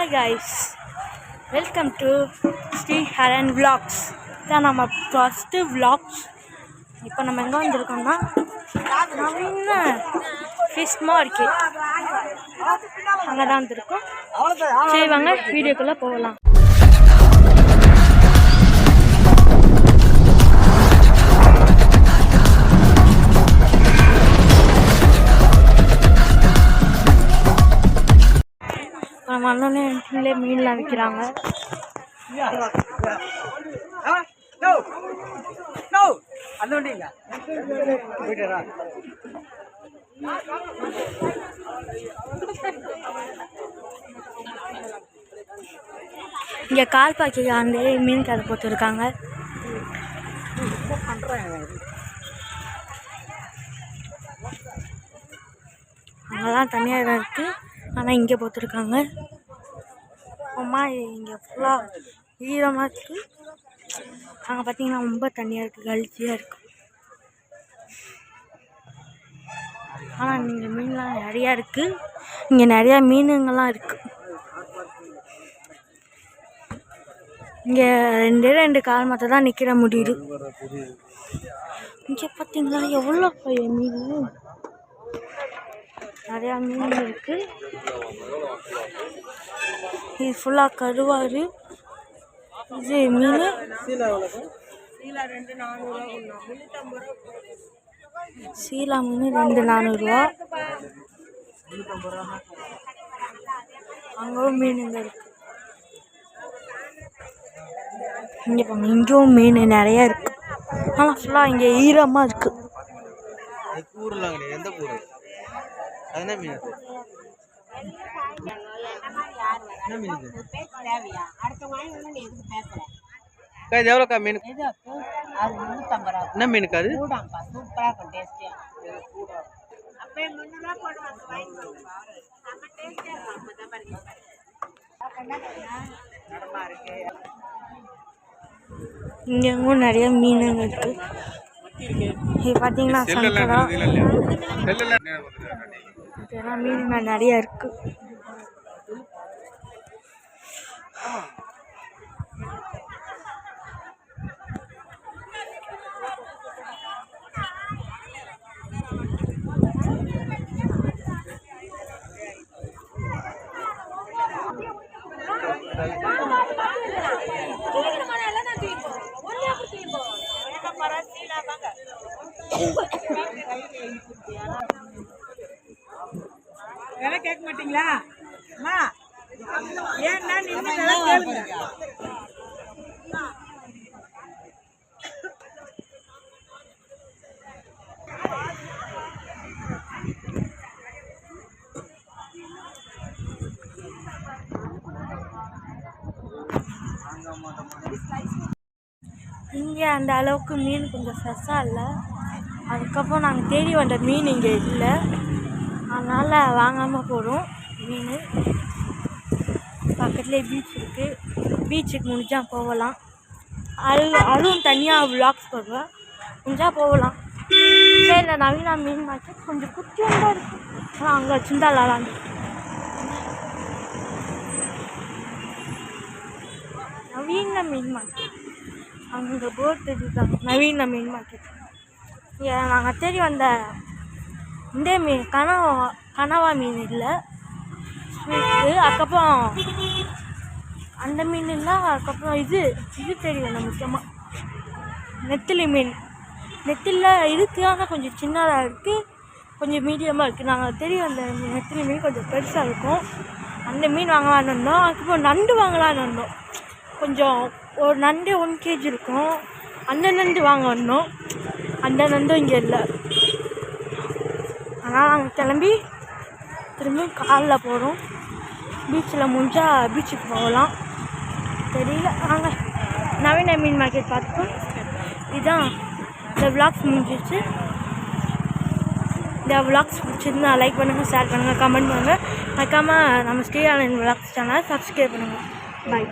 Hi guys, welcome to Sri Haran vlogs. இதான் நம்ம first vlogs. இப்போ நம்ம எங்கே வந்திருக்கோம்னா நவீன ஃபிஷ் மார்க்கெட், அங்கே தான் வந்திருக்கோம். சரி வாங்க வீடியோக்குள்ளே போகலாம். மண்ணே மீன்லாம் விற்கிறாங்க. இங்கே கால் பாக்கி ஆண்டு மீன் கடை போட்டுருக்காங்க. அங்கெல்லாம் தனியாக தான் இருக்குது, ஆனால் இங்கே போட்டுருக்காங்க. அம்மா இங்கே ஃபுல்லாக ஈரமாக இருக்குது. அங்கே பார்த்தீங்கன்னா ரொம்ப தண்ணியாக இருக்குது, கழிச்சியாக இருக்குது. ஆனால் இங்கே மீன்லாம் நிறையா இருக்குது. இங்கே நிறையா மீனுங்கள்லாம் இருக்குது. இங்கே ரெண்டு கால் மாற்ற தான் நிற்கிற முடியுது. இங்கே பார்த்தீங்களா எவ்வளோ மீன், நிறையா மீன் இருக்குது. இது ஃபுல்லாக கருவாறு. இது மீன் சீலா மீன் 2,400 அங்கவும் மீனுங்க இருக்கு. இங்கே போங்க, இங்கேயும் மீன் நிறையா இருக்கு. ஆனால் ஃபுல்லாக இங்கே ஈரமாக இருக்கு. எவ்வளோக்கா மீன்? என்ன மீனுக்கு அது? இங்கேயும் நிறைய மீனுங்க இருக்கு. இது பார்த்தீங்கன்னா சங்கரா, இதெல்லாம் மீனுங்க நிறைய இருக்கு. வேலை கேட்க மாட்டீங்களா? ஏன்னா நின்று வேலை கேளுங்க. இங்கே அந்த அளவுக்கு மீன் கொஞ்சம் ஃப்ரெஷ்ஷாக இல்லை. அதுக்கப்புறம் நாங்கள் தேடி வந்த மீன் இங்கே இல்லை, அதனால் வாங்காமல் போகிறோம். மீன் பக்கத்துலேயே பீச் இருக்குது, பீச்சுக்கு முடிஞ்சால் போகலாம். அதுவும் தனியாக விளாக்ஸ் போடுவேன், முடிஞ்சால் போகலாம். சரி, இந்த நவீனா மீன் மார்க்கெட் கொஞ்சம் குட்டியாக தான் இருக்குது, ஆனால் அங்கே வச்சுருந்தா விளாண்டு. நவீன மீன் மார்க்கெட் அங்கே போட் தெரிஞ்சுக்காங்க, நவீன மீன் மார்க்கெட். இங்கே நாங்கள் தேடி வந்த இந்த மீன் கனவா மீன் இல்லை, ஸ்வீட்டு. அதுக்கப்புறம் அந்த மீன் இல்லை. அதுக்கப்புறம் இது தேடி வந்தோம் முக்கியமாக நெத்திலி மீன். நெத்திலில் இருக்குது, ஆனால் கொஞ்சம் சின்னதாக இருக்குது, கொஞ்சம் மீடியமாக இருக்குது. நாங்கள் தேடி வந்த நெத்திலி மீன் கொஞ்சம் பெருசாக இருக்கும். அந்த மீன் வாங்கலான்னு வந்தோம். அதுக்கப்புறம் நண்டு வாங்கலான்னு வந்தோம். கொஞ்சம் ஒரு நண்டு 1 kg இருக்கும். அந்த நண்டு வாங்க வந்தோம், அந்த நண்டும் இங்கே இல்லை. ஆனால் நாங்கள் கிளம்பி திரும்பியும் காலில் போகிறோம். பீச்சில் முடிஞ்சால் பீச்சுக்கு போகலாம். தெரியல, நாங்கள் நவீன மீன் மார்க்கெட் பார்த்துக்கோம். இதுதான் இந்த விளாக்ஸ் முடிஞ்சிச்சு. இந்த விளாக்ஸ் பிடிச்சிருந்தா லைக் பண்ணுங்கள், ஷேர் பண்ணுங்கள், கமெண்ட் பண்ணுங்கள். மறக்காமல் நம்ம ஸ்ரீ ஹரன் விளாக்ஸ் சேனலை சப்ஸ்கிரைப் பண்ணுங்கள். பாய்.